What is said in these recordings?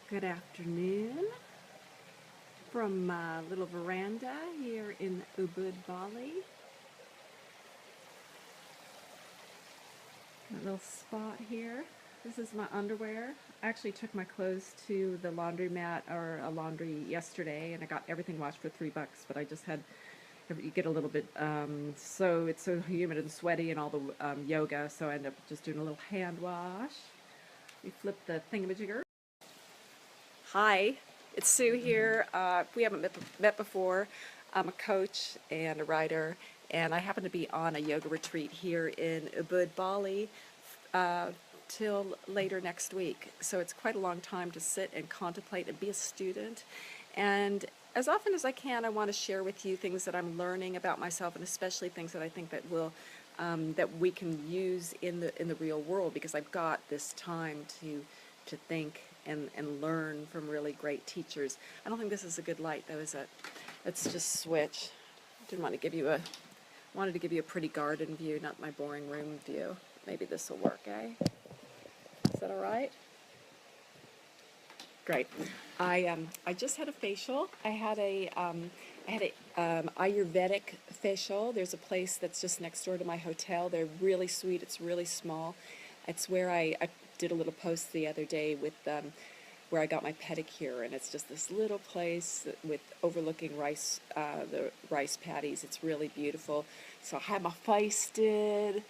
Good afternoon from my little veranda here in Ubud, Bali. My little spot here. This is my underwear. I actually took my clothes to the laundromat or a laundry yesterday, and I got everything washed for $3, but I just had, you get a little bit, so it's so humid and sweaty and all the yoga, so I ended up just doing a little hand wash. We flip the thingamajigger. Hi, it's Sue here. We haven't met before. I'm a coach and a writer, and I happen to be on a yoga retreat here in Ubud, Bali, till later next week. So it's quite a long time to sit and contemplate and be a student. And as often as I can, I want to share with you things that I'm learning about myself, and especially things that I think that will that we can use in the real world, because I've got this time to think and learn from really great teachers. I don't think this is a good light though, is it? Let's just switch. Didn't want to give you a wanted to give you a pretty garden view, not my boring room view. Maybe this will work, eh? Is that all right? Great. I just had a facial. I had a Ayurvedic facial. There's a place that's just next door to my hotel. They're really sweet. It's really small. It's where I did a little post the other day with where I got my pedicure, and it's just this little place with overlooking the rice paddies. It's really beautiful. So I had my face did.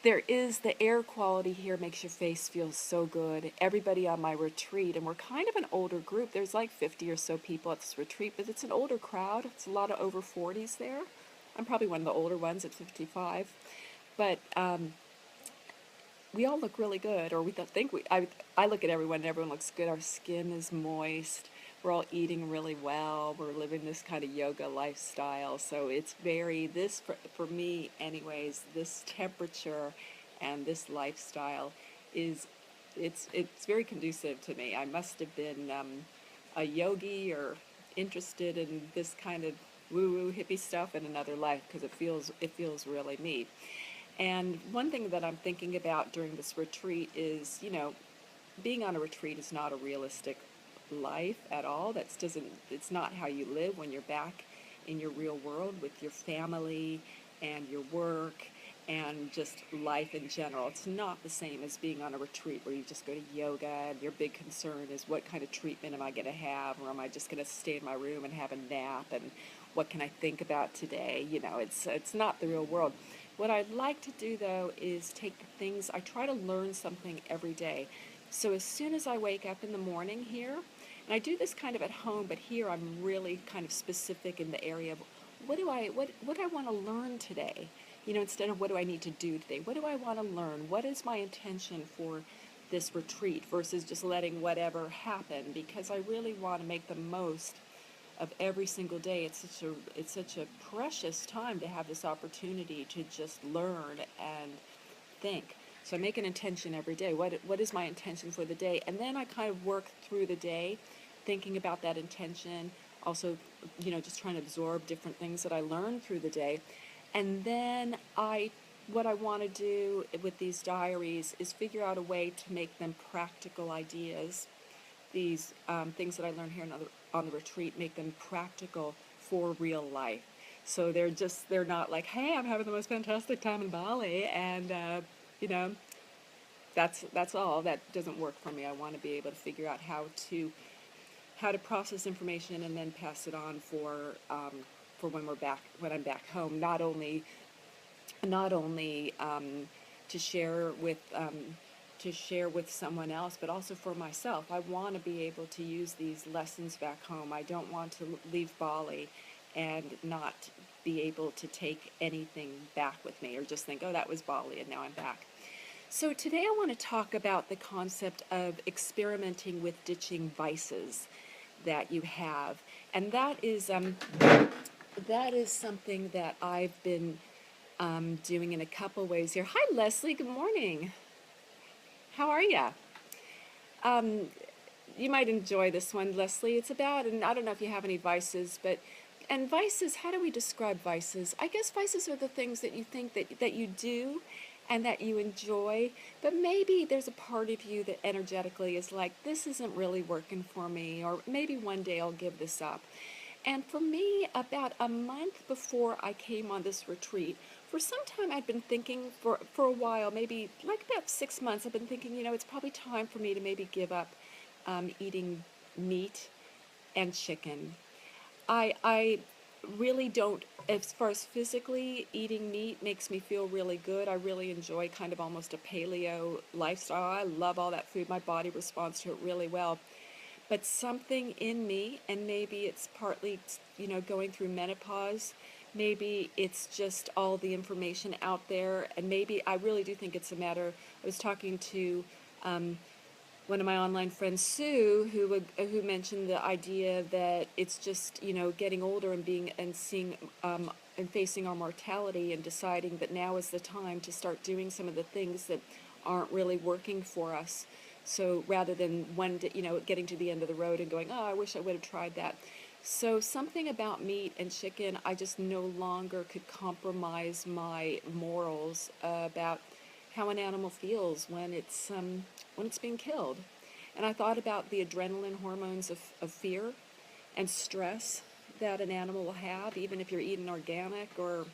The air quality here makes your face feel so good. Everybody on my retreat, and we're kind of an older group. There's like 50 or so people at this retreat, but it's an older crowd. It's a lot of over 40s there. I'm probably one of the older ones at 55. But we all look really good, or we think I look at everyone and everyone looks good. Our skin is moist. We're all eating really well. We're living this kind of yoga lifestyle. So it's for me anyways, this temperature and this lifestyle it's very conducive to me. I must have been a yogi or interested in this kind of woo-woo hippie stuff in another life, because it feels really neat. And one thing that I'm thinking about during this retreat is, being on a retreat is not a realistic life at all. It's not how you live when you're back in your real world with your family and your work and just life in general. It's not the same as being on a retreat where you just go to yoga and your big concern is, what kind of treatment am I going to have, or am I just going to stay in my room and have a nap, and what can I think about today? It's not the real world. What I'd like to do though is take the things, I try to learn something every day. So as soon as I wake up in the morning here, and I do this kind of at home, but here I'm really kind of specific in the area of what do I want to learn today? Instead of what do I need to do today? What do I want to learn? What is my intention for this retreat versus just letting whatever happen? Because I really want to make the most of every single day. It's such a precious time to have this opportunity to just learn and think. So I make an intention every day. What is my intention for the day? And then I kind of work through the day thinking about that intention. Also, just trying to absorb different things that I learn through the day. And then what I want to do with these diaries is figure out a way to make them practical ideas. These things that I learn here on the retreat, make them practical for real life. So they're not like, hey, I'm having the most fantastic time in Bali, and that's all. That doesn't work for me. I want to be able to figure out how to process information and then pass it on for when I'm back home. Not only to share with someone else, but also for myself. I want to be able to use these lessons back home. I don't want to leave Bali and not be able to take anything back with me, or just think, oh, that was Bali and now I'm back. So today I want to talk about the concept of experimenting with ditching vices that you have. And that is something that I've been doing in a couple ways here. Hi, Leslie. Good morning. How are you? You might enjoy this one, Leslie. It's about, and I don't know if you have any vices, and vices, how do we describe vices? I guess vices are the things that you think that you do, and that you enjoy, but maybe there's a part of you that energetically is like, this isn't really working for me, or maybe one day I'll give this up. And for me, about a month before I came on this retreat, for some time I'd been thinking for a while, maybe like about 6 months, I've been thinking, it's probably time for me to maybe give up eating meat and chicken. I really don't, as far as physically eating meat makes me feel really good. I really enjoy kind of almost a paleo lifestyle. I love all that food. My body responds to it really well. But something in me, and maybe it's partly, going through menopause, maybe it's just all the information out there, and maybe I really do think it's a matter. I was talking to one of my online friends, Sue, who mentioned the idea that it's just getting older and seeing and facing our mortality and deciding that now is the time to start doing some of the things that aren't really working for us. So rather than one day, getting to the end of the road and going, oh, I wish I would have tried that. So something about meat and chicken, I just no longer could compromise my morals about how an animal feels when it's being killed. And I thought about the adrenaline hormones of fear and stress that an animal will have, even if you're eating organic, or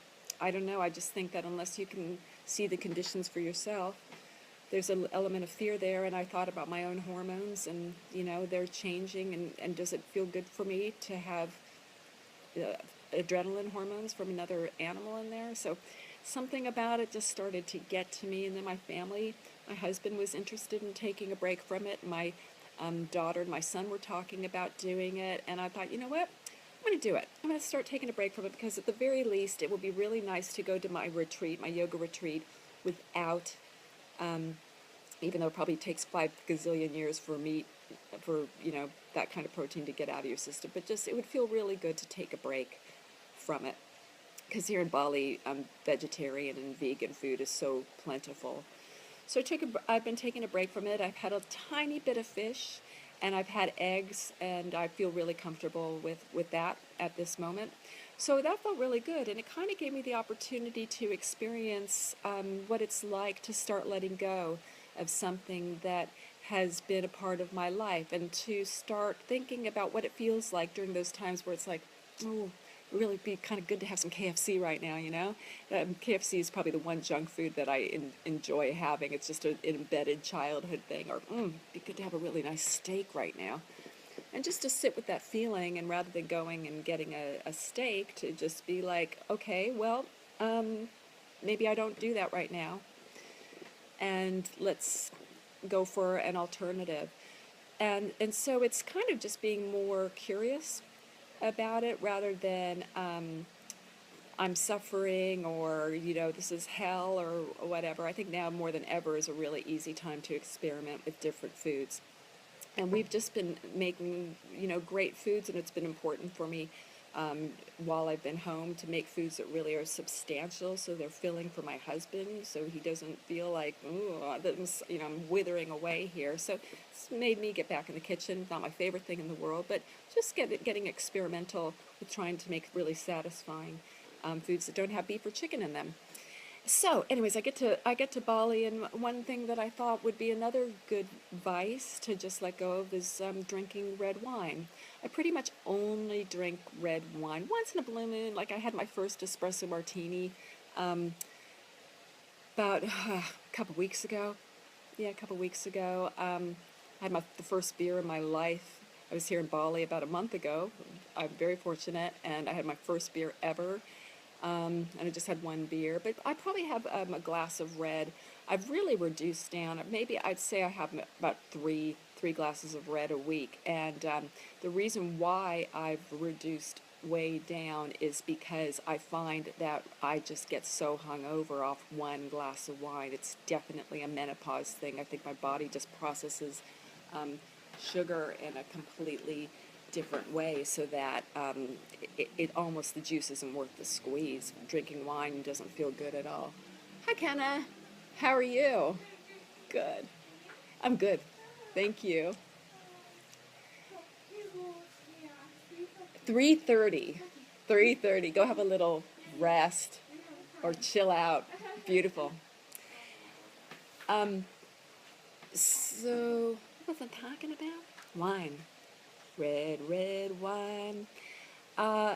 I don't know. I just think that unless you can see the conditions for yourself, there's an element of fear there. And I thought about my own hormones, and they're changing, and does it feel good for me to have adrenaline hormones from another animal in there? So something about it just started to get to me. And then my husband was interested in taking a break from it. My daughter and my son were talking about doing it, and I thought, you know what, I'm going to do it. I'm going to start taking a break from it, because at the very least it will be really nice to go to my retreat, my yoga retreat, without even though it probably takes 5 gazillion years for meat, for that kind of protein to get out of your system, but just it would feel really good to take a break from it, because here in Bali, vegetarian and vegan food is so plentiful. So I've been taking a break from it. I've had a tiny bit of fish, and I've had eggs, and I feel really comfortable with that at this moment. So that felt really good, and it kind of gave me the opportunity to experience what it's like to start letting go of something that has been a part of my life, and to start thinking about what it feels like during those times where it's like, oh, it would really be kind of good to have some KFC right now, KFC is probably the one junk food that I enjoy having. It's just an embedded childhood thing. Or, it'd be good to have a really nice steak right now. And just to sit with that feeling, and rather than going and getting a steak, to just be like, okay, well, maybe I don't do that right now, and let's go for an alternative. And so it's kind of just being more curious about it, rather than I'm suffering, or this is hell, or whatever. I think now more than ever is a really easy time to experiment with different foods. And we've just been making great foods, and it's been important for me while I've been home to make foods that really are substantial, so they're filling for my husband, so he doesn't feel like, I'm withering away here. So it's made me get back in the kitchen. Not my favorite thing in the world, but just getting experimental with trying to make really satisfying foods that don't have beef or chicken in them. So, anyways, I get to Bali, and one thing that I thought would be another good vice to just let go of is drinking red wine. I pretty much only drink red wine once in a blue moon. Like, I had my first espresso martini about a couple weeks ago. Yeah, a couple weeks ago. I had the first beer in my life. I was here in Bali about a month ago. I'm very fortunate, and I had my first beer ever. And I just had one beer, but I probably have a glass of red. I've really reduced down. Maybe I'd say I have about three glasses of red a week, and the reason why I've reduced way down is because I find that I just get so hungover off one glass of wine. It's definitely a menopause thing. I think my body just processes sugar in a completely different way, so that it almost, the juice isn't worth the squeeze. Drinking wine doesn't feel good at all. Hi, Kenna. How are you? Good. I'm good. Thank you. 3:30. 3:30. Go have a little rest or chill out. Beautiful. So, what was I talking about? Wine. Red wine. Uh,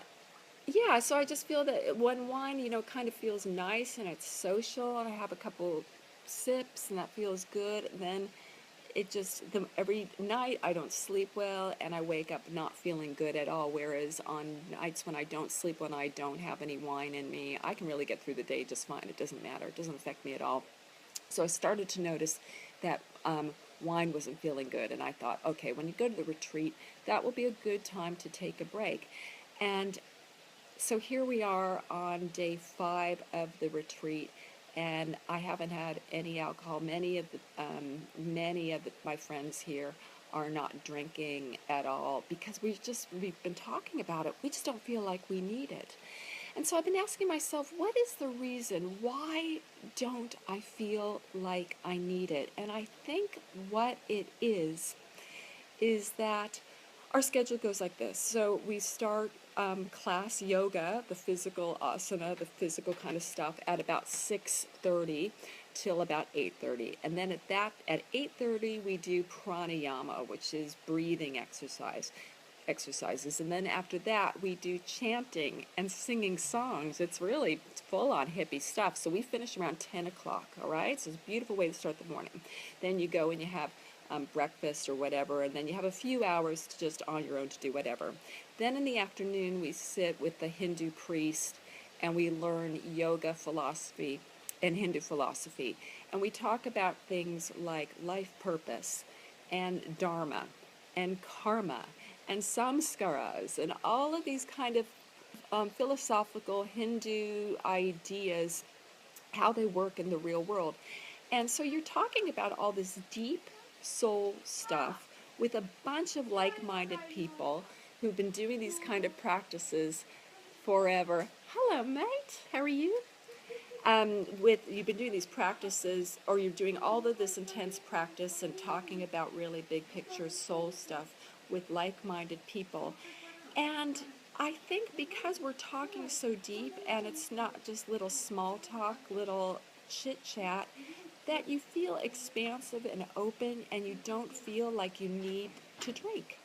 yeah, so I just feel that when wine, kind of feels nice and it's social, and I have a couple sips and that feels good, then every night I don't sleep well and I wake up not feeling good at all. Whereas on nights when I don't sleep, when I don't have any wine in me, I can really get through the day just fine. It doesn't matter. It doesn't affect me at all. So I started to notice that wine wasn't feeling good, and I thought, okay, when you go to the retreat, that will be a good time to take a break. And so here we are on day 5 of the retreat, and I haven't had any alcohol. My friends here are not drinking at all because we've been talking about it. We just don't feel like we need it. And so I've been asking myself, what is the reason? Why don't I feel like I need it? And I think what it is that our schedule goes like this. So we start class yoga, the physical asana, the physical kind of stuff, at about 6:30 till about 8:30, and then at 8:30 we do pranayama, which is breathing exercises, and then after that we do chanting and singing songs. It's really full on hippie stuff. So we finish around 10 o'clock. All right, so it's a beautiful way to start the morning. Then you go and you have breakfast or whatever, and then you have a few hours to just on your own to do whatever. Then in the afternoon we sit with the Hindu priest and we learn yoga philosophy and Hindu philosophy, and we talk about things like life purpose and dharma and karma and samskaras and all of these kind of philosophical Hindu ideas, how they work in the real world. And so you're talking about all this deep soul stuff with a bunch of like-minded people who've been doing these kind of practices forever. Hello, mate. How are you? With you've been doing these practices, or you're doing all of this intense practice and talking about really big picture soul stuff with like-minded people. And I think because we're talking so deep and it's not just little small talk, little chit chat, that you feel expansive and open and you don't feel like you need to drink.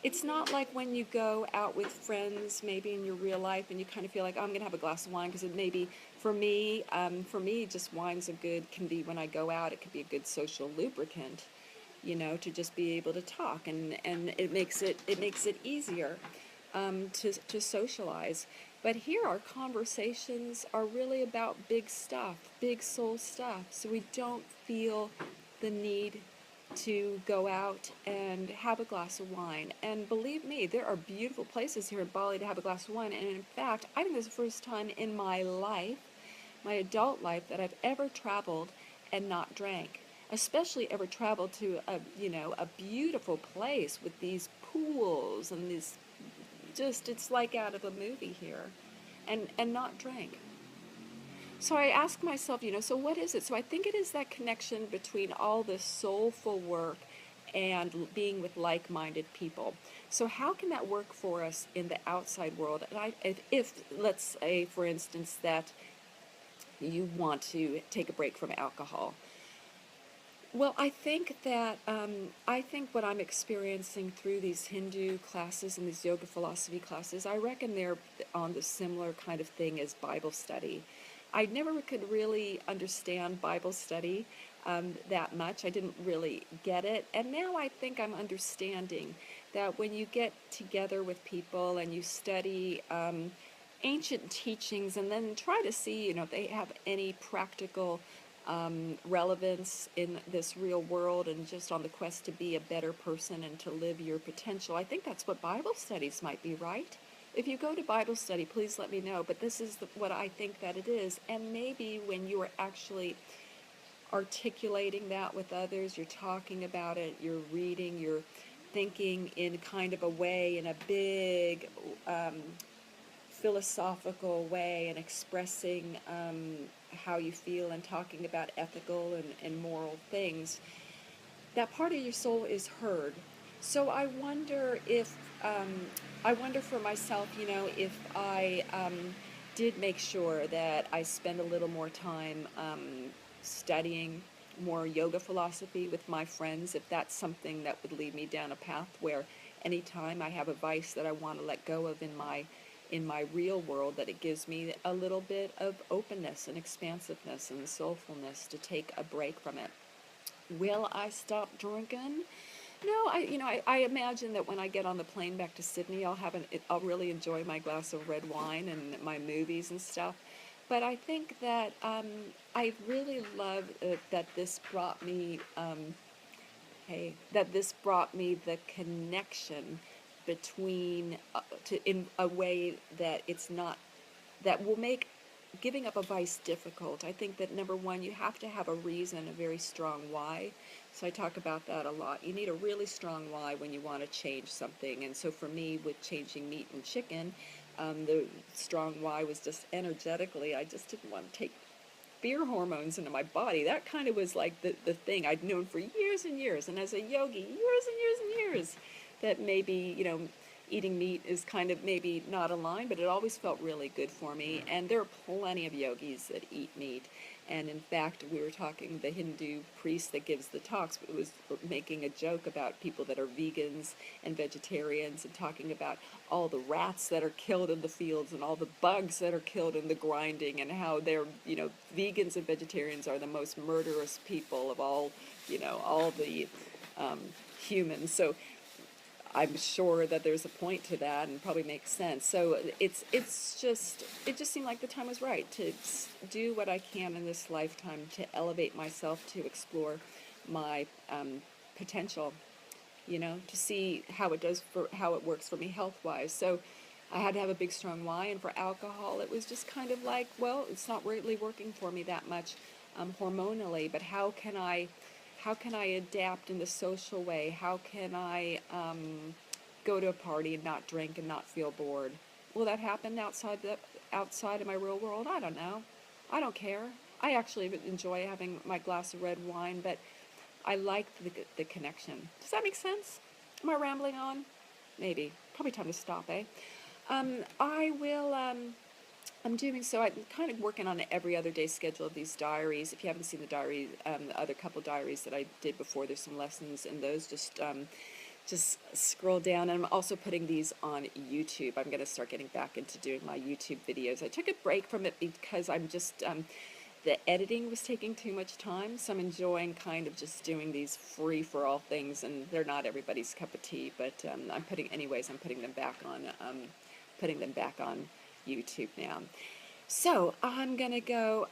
It's not like when you go out with friends, maybe in your real life, and you kind of feel like, oh, I'm going to have a glass of wine, because it may be, for me, just can be when I go out, it can be a good social lubricant, to just be able to talk, and it makes it easier to socialize. But here our conversations are really about big stuff, big soul stuff, so we don't feel the need to go out and have a glass of wine. And believe me, there are beautiful places here in Bali to have a glass of wine. And in fact, I think this is the first time in my life, my adult life, that I've ever traveled and not drank. Especially ever traveled to a beautiful place with these pools and these, just, it's like out of a movie here, and not drank. So I ask myself, so what is it? So I think it is that connection between all this soulful work and being with like-minded people. So how can that work for us in the outside world? And if let's say, for instance, that you want to take a break from alcohol. Well, I think what I'm experiencing through these Hindu classes and these yoga philosophy classes, I reckon they're on the similar kind of thing as Bible study. I never could really understand Bible study that much. I didn't really get it. And now I think I'm understanding that when you get together with people and you study ancient teachings and then try to see, if they have any practical relevance in this real world and just on the quest to be a better person and to live your potential. I think that's what Bible studies might be, right? If you go to Bible study, please let me know. But this is what I think that it is. And maybe when you are actually articulating that with others, you're talking about it, you're reading, you're thinking in kind of a way, in a big philosophical way, and expressing how you feel and talking about ethical and moral things, that part of your soul is heard. So I wonder for myself, if I did make sure that I spend a little more time studying more yoga philosophy with my friends, if that's something that would lead me down a path where anytime I have a vice that I want to let go of in my real world, that it gives me a little bit of openness and expansiveness and soulfulness to take a break from it. Will I stop drinking? No, I imagine that when I get on the plane back to Sydney, I'll really enjoy my glass of red wine and my movies and stuff. But I think that I really love that this brought me, that this brought me the connection between, in a way that it's not, that will make giving up a vice difficult. I think that number one, you have to have a reason, a very strong why. So I talk about that a lot. You need a really strong why when you want to change something. And so for me, with changing meat and chicken, the strong why was just energetically, I just didn't want to take fear hormones into my body. That kind of was like the thing I'd known for years and years. And as a yogi, years and years and years, that maybe, eating meat is kind of maybe not aligned, but it always felt really good for me. And there are plenty of yogis that eat meat. And in fact, we were talking, the Hindu priest that gives the talks was making a joke about people that are vegans and vegetarians, and talking about all the rats that are killed in the fields and all the bugs that are killed in the grinding, and how they're, vegans and vegetarians are the most murderous people of all, all the humans. So I'm sure that there's a point to that, and probably makes sense. So it just seemed like the time was right to do what I can in this lifetime to elevate myself, to explore my potential, to see how it works for me health wise. So I had to have a big strong why, and for alcohol it was just kind of like, well, it's not really working for me that much hormonally, but how can I adapt in the social way? How can I go to a party and not drink and not feel bored? Will that happen outside of my real world? I don't know. I don't care. I actually enjoy having my glass of red wine, but I like the connection. Does that make sense? Am I rambling on? Maybe. Probably time to stop, eh? I will. I'm doing so. I'm kind of working on an every other day schedule of these diaries. If you haven't seen the diary, the other couple diaries that I did before, there's some lessons in those. Just scroll down. And I'm also putting these on YouTube. I'm going to start getting back into doing my YouTube videos. I took a break from it because I'm just the editing was taking too much time. So I'm enjoying kind of just doing these free for all things, and they're not everybody's cup of tea. But I'm putting them back on. Putting them back on YouTube now. So I'm gonna go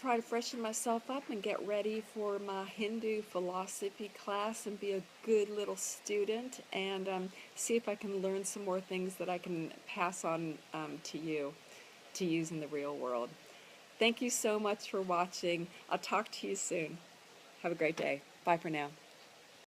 try to freshen myself up and get ready for my Hindu philosophy class and be a good little student, and see if I can learn some more things that I can pass on to you to use in the real world. Thank you so much for watching. I'll talk to you soon. Have a great day. Bye for now.